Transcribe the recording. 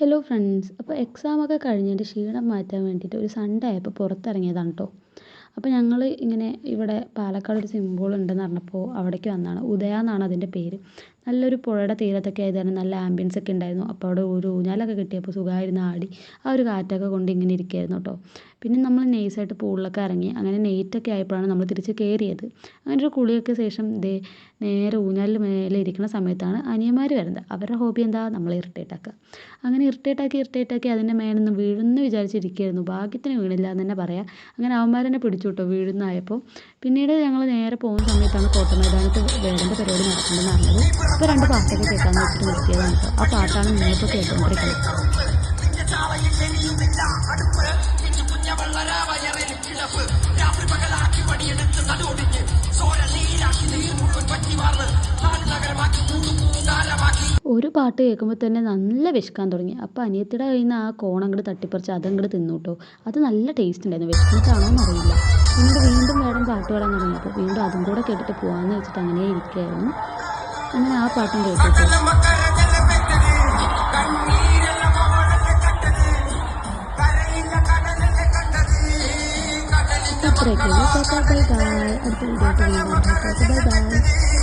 Hello friends. അപ്പോൾ എക്സാമൊക്കെ കഴിഞ്ഞതിൻ്റെ ക്ഷീണം മാറ്റാൻ വേണ്ടിയിട്ട് ഒരു സൺഡേ ആയപ്പോൾ പുറത്തിറങ്ങിയതാണ് കേട്ടോ. അപ്പോൾ ഞങ്ങൾ ഇങ്ങനെ ഇവിടെ പാലക്കാട് ഒരു സ്വിമ്മിംഗ് പൂൾ ഉണ്ടെന്ന് പറഞ്ഞപ്പോൾ അവിടേക്ക് വന്നതാണ്. ഉദയ എന്നാണ് അതിൻ്റെ പേര്. നല്ലൊരു പുഴയുടെ തീരത്തൊക്കെ ആയത് കാരണം നല്ല ആംബിയൻസ് ഒക്കെ ഉണ്ടായിരുന്നു. അപ്പോൾ അവിടെ ഒരു ഊഞ്ഞാലൊക്കെ കിട്ടിയപ്പോൾ സുഖമായിരുന്നു ആടി. ആ ഒരു കാറ്റൊക്കെ കൊണ്ട് ഇങ്ങനെ ഇരിക്കുകയായിരുന്നു കേട്ടോ. പിന്നെ നമ്മൾ നൈസായിട്ട് പൂളിലൊക്കെ ഇറങ്ങി. അങ്ങനെ നൈറ്റൊക്കെ ആയപ്പോഴാണ് നമ്മൾ തിരിച്ച് കയറിയത്. അങ്ങനെ ഒരു കുളിയൊക്കെ ശേഷം നേരെ ഊഞ്ഞാലിൽ മേലെ ഇരിക്കുന്ന സമയത്താണ് അനിയന്മാർ വരുന്നത്. അവരുടെ ഹോബി എന്താ, നമ്മളെ ഇറിറ്റേറ്റ് ആക്കുക. അങ്ങനെ ഇറിറ്റേറ്റ് ആക്കി അതിൻ്റെ മേലെ നിന്ന് വീഴുമെന്ന് വിചാരിച്ചിരിക്കുകയായിരുന്നു. ഭാഗ്യത്തിന് വീണില്ല എന്ന് തന്നെ പറയാം. അങ്ങനെ അവന്മാരെന്നെ പിടിച്ചു കേട്ടോ വീഴുന്നതായപ്പോൾ. പിന്നീട് ഞങ്ങൾ നേരെ പോകുന്ന സമയത്താണ് കോട്ടമൈതാനത്ത് വേടൻ്റെ പരിപാടി നടക്കുന്നുണ്ടെന്ന് അറിഞ്ഞത്. അപ്പോൾ രണ്ട് പാട്ടൊക്കെ കേൾക്കാമെന്ന് വെച്ചിട്ട് നിർത്തിയതാണ് കേട്ടോ. ആ പാട്ടാണ് നിങ്ങളിപ്പോൾ കേട്ടുകൊണ്ടിരിക്കുന്നത്. ഒരു പാട്ട് കേൾക്കുമ്പോൾ തന്നെ നല്ല വിശക്കാൻ തുടങ്ങി. അപ്പോൾ അനിയത്തിയുടെ കയ്യിൽ നിന്ന് ആ കോൺ അങ്ങോട്ട് തട്ടിപ്പറിച്ച് അതങ്ങോട്ട് തിന്നു കേട്ടോ. അത് നല്ല ടേസ്റ്റ് ഉണ്ടായിരുന്നു. വിശന്നിട്ടാണോ എന്നറിയില്ല. പിന്നീട് വീണ്ടും വേടൻ പാട്ട് പാടാൻ തുടങ്ങിയപ്പോൾ വീണ്ടും അതും കൂടെ കേട്ടിട്ട് പോകാമെന്ന് വെച്ചിട്ട് അങ്ങനെ ഇരിക്കുകയായിരുന്നു. അങ്ങനെ ആ പാട്ടും കേട്ടിട്ട് ഇത്രയൊക്കെയുള്ളൂ. Bye bye. അടുത്ത വീഡിയോ ആയിട്ട് വീണ്ടും ബൈ ബൈ.